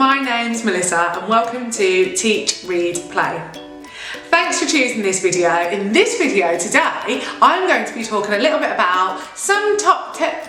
my name's Melissa and welcome to Teach, Read, Play. Thanks for choosing this video. In this video today, I'm going to be talking a little bit about some top tips.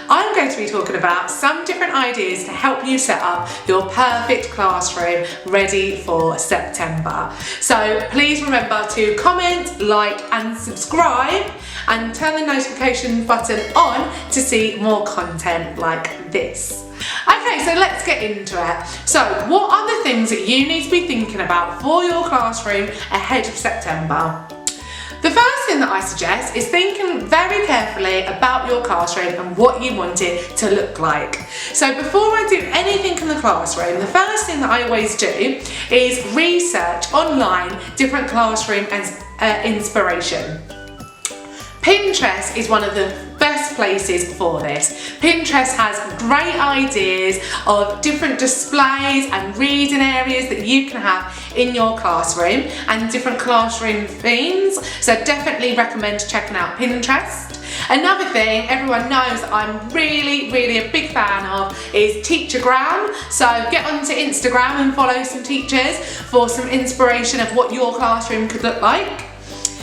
I'm going to be talking about some different ideas to help you set up your perfect classroom ready for September. So please remember to comment, like and subscribe and turn the notification button on to see more content like this. Okay, so let's get into it. So what are the things that you need to be thinking about for your classroom ahead of September? The first thing that I suggest is thinking very carefully about your classroom and what you want it to look like. So before I do anything in the classroom, the first thing that I always do is research online different classroom inspiration. Pinterest is one of the best places for this. Pinterest has great ideas of different displays and reading areas that you can have in your classroom and different classroom themes. So definitely recommend checking out Pinterest. Another thing everyone knows that I'm really a big fan of is Teachergram. So get onto Instagram and follow some teachers for some inspiration of what your classroom could look like.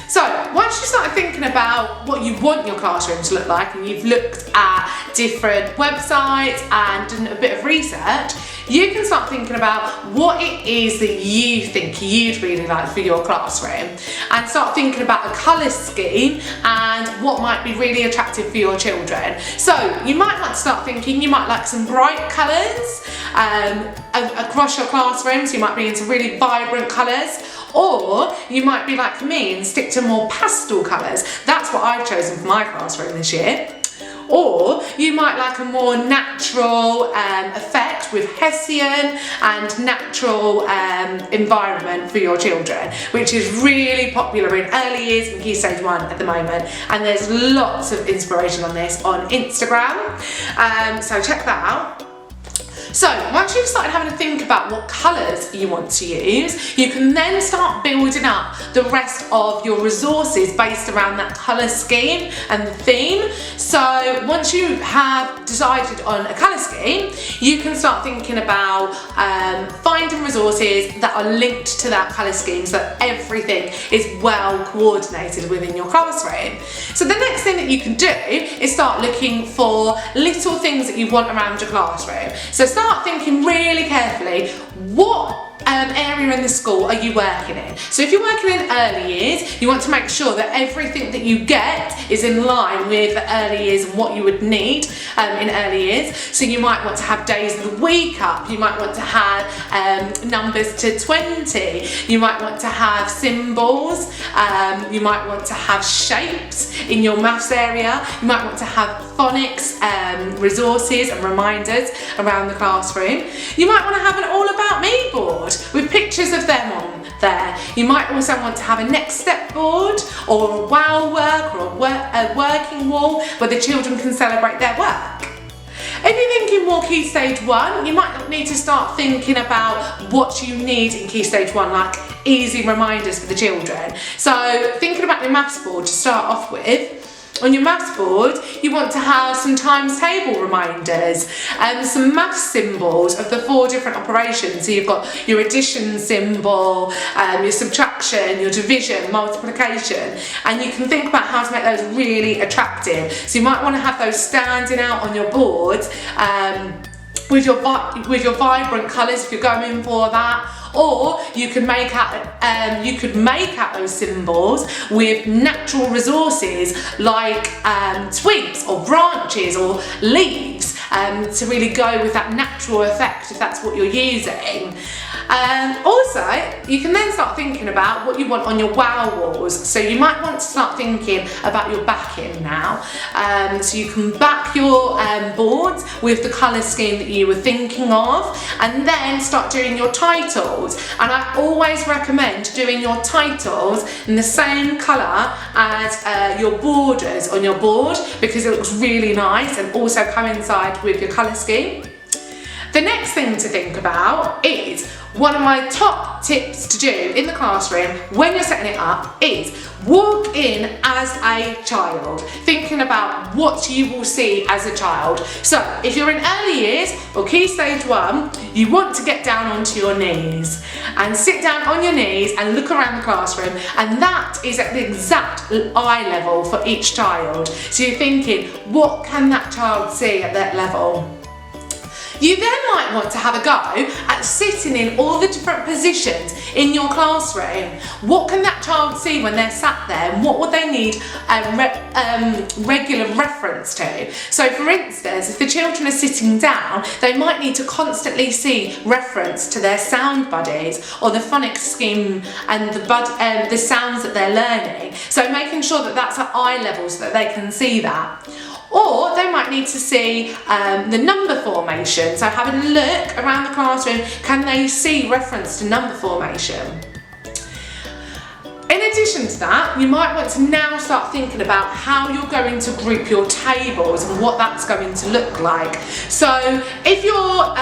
So once you start thinking about what you want your classroom to look like and you've looked at different websites and done a bit of research, you can start thinking about what it is that you think you'd really like for your classroom and start thinking about a colour scheme and what might be really attractive for your children. So you might want to start thinking you might like some bright colours across your classroom, so you might be into really vibrant colours, or you might be like me and stick to more pastel colours. That's what I've chosen for my classroom this year. Or you might like a more natural effect with Hessian and natural environment for your children, which is really popular in early years and Key Stage 1 at the moment. And there's lots of inspiration on this on Instagram, so check that out. So once you've started having to think about what colours you want to use, you can then start building up the rest of your resources based around that colour scheme and the theme. So once you have decided on a colour scheme, you can start thinking about finding resources that are linked to that colour scheme so that everything is well coordinated within your classroom. So the next thing that you can do is start looking for little things that you want around your classroom. So start thinking really carefully, what area in the school are you working in? So if you're working in early years, you want to make sure that everything that you get is in line with the early years and what you would need in early years. So you might want to have days of the week up, you might want to have numbers to 20, you might want to have symbols, you might want to have shapes in your maths area, you might want to have phonics resources and reminders around the classroom. You might want to have an all about me board with pictures of them on there. You might also want to have a next step board or a wow work or a working wall where the children can celebrate their work. If you're thinking more Key Stage 1, you might need to start thinking about what you need in Key Stage 1, like easy reminders for the children. So thinking about your maths board to start off with. On your maths board, you want to have some times table reminders and some maths symbols of the 4 different operations. So you've got your addition symbol, your subtraction, your division, multiplication, and you can think about how to make those really attractive. So you might want to have those standing out on your board with your vibrant colours if you're going in for that. Or you could make out those symbols with natural resources like twigs or branches or leaves to really go with that natural effect if that's what you're using. Also, you can then start thinking about what you want on your wow walls. So you might want to start thinking about your backing now. So you can back your boards with the colour scheme that you were thinking of, and then start doing your titles. And I always recommend doing your titles in the same colour as your borders on your board, because it looks really nice and also coincide with your colour scheme. The next thing to think about is one of my top tips to do in the classroom when you're setting it up is walk in as a child, thinking about what you will see as a child. So if you're in early years or Key Stage 1, you want to get down onto your knees and sit down on your knees and look around the classroom, and that is at the exact eye level for each child. So you're thinking, what can that child see at that level? You then might want to have a go at sitting in all the different positions in your classroom. What can that child see when they're sat there, and what would they need a regular reference to? So for instance, if the children are sitting down, they might need to constantly see reference to their sound buddies or the phonics scheme and the sounds that they're learning. So making sure that that's at eye level so that they can see that. Or they might need to see the number formation. So having a look around the classroom, can they see reference to number formation? In addition to that, you might want to now start thinking about how you're going to group your tables and what that's going to look like. So if you're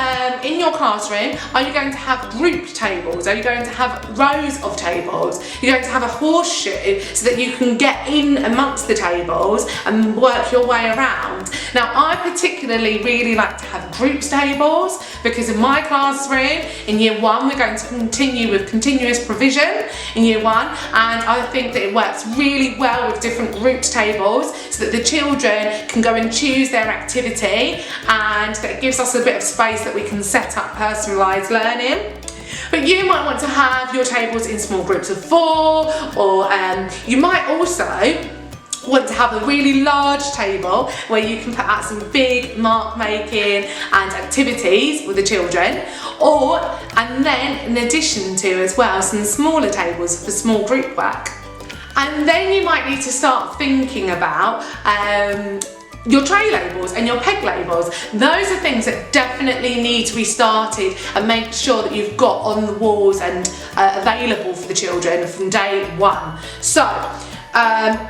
in your classroom, are you going to have grouped tables? Are you going to have rows of tables? You're going to have a horseshoe so that you can get in amongst the tables and work your way around. Now, I particularly really like to have grouped tables because in my classroom in year 1, we're going to continue with continuous provision in year 1. And I think that it works really well with different grouped tables so that the children can go and choose their activity, and that gives us a bit of space that we can set up personalised learning. But you might want to have your tables in small groups of 4, or you might also want to have a really large table where you can put out some big mark making and activities with the children, and then in addition to as well some smaller tables for small group work. And then you might need to start thinking about your tray labels and your peg labels. Those are things that definitely need to be started and make sure that you've got on the walls and available for the children from day 1. So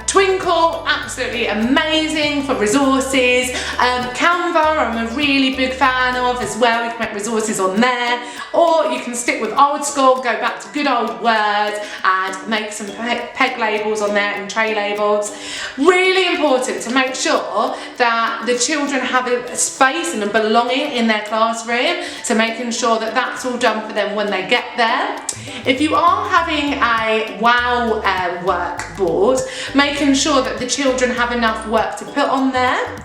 Twinkle, absolutely amazing for resources. Canva, I'm a really big fan of as well. You can make resources on there, or you can stick with old school, go back to good old Word and make some peg labels on there and tray labels. Really important to make sure that the children have a space and a belonging in their classroom, so making sure that that's all done for them when they get there. If you are having a WOW workboard, making sure that the children have enough work to put on there.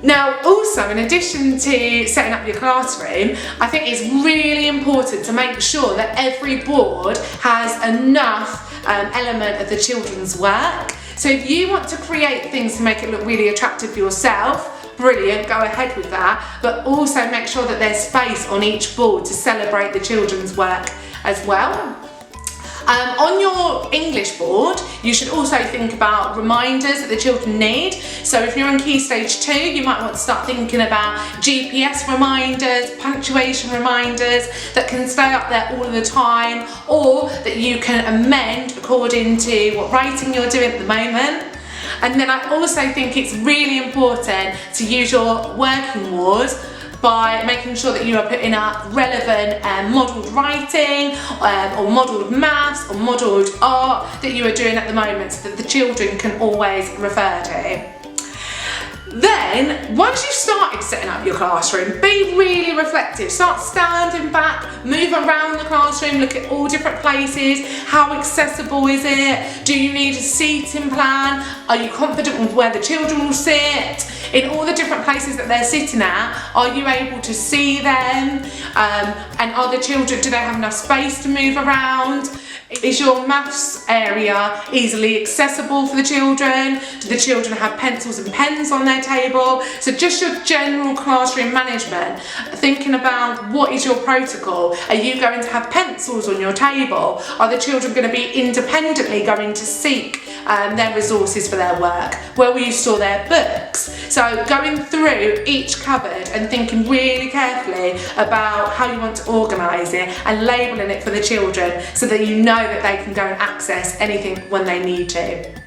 Now also, in addition to setting up your classroom, I think it's really important to make sure that every board has enough element of the children's work. So if you want to create things to make it look really attractive for yourself, brilliant, go ahead with that, but also make sure that there's space on each board to celebrate the children's work as well. On your English board, you should also think about reminders that the children need. So if you're in Key Stage 2, you might want to start thinking about GPS reminders, punctuation reminders that can stay up there all the time, or that you can amend according to what writing you're doing at the moment. And then I also think it's really important to use your working words by making sure that you are putting up relevant modelled writing or modelled maths or modelled art that you are doing at the moment, so that the children can always refer to. Then, once you've started setting up your classroom, be really reflective. Start standing back, move around the classroom, look at all different places. How accessible is it? Do you need a seating plan? Are you confident with where the children will sit? In all the different places that they're sitting at, are you able to see them? And are the children, do they have enough space to move around? Is your maths area easily accessible for the children? Do the children have pencils and pens on their table? So just your general classroom management, thinking about what is your protocol. Are you going to have pencils on your table? Are the children going to be independently going to seek their resources for their work? Where will you store their books? So going through each cupboard and thinking really carefully about how you want to organise it and labelling it for the children so that you know that they can go and access anything when they need to.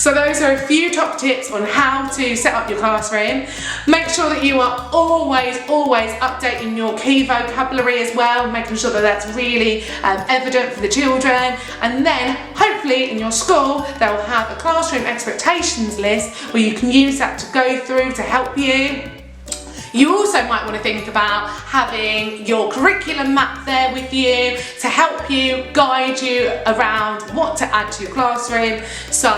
So those are a few top tips on how to set up your classroom. Make sure that you are always updating your key vocabulary as well, making sure that that's really evident for the children. And then hopefully in your school they'll have a classroom expectations list where you can use that to go through to help you. You also might want to think about having your curriculum map there with you to help you, guide you around what to add to your classroom. So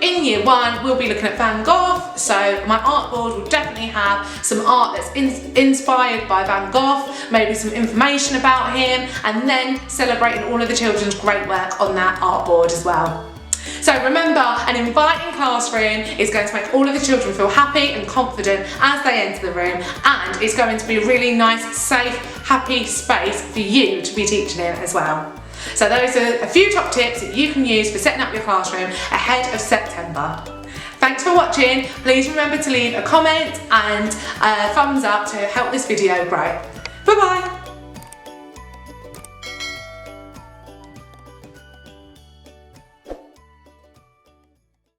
in year 1 we'll be looking at Van Gogh, so my art board will definitely have some art that's inspired by Van Gogh, maybe some information about him, and then celebrating all of the children's great work on that art board as well. So remember, an inviting classroom is going to make all of the children feel happy and confident as they enter the room, and it's going to be a really nice, safe, happy space for you to be teaching in as well. So those are a few top tips that you can use for setting up your classroom ahead of September. Thanks for watching. Please remember to leave a comment and a thumbs up to help this video grow. Bye bye.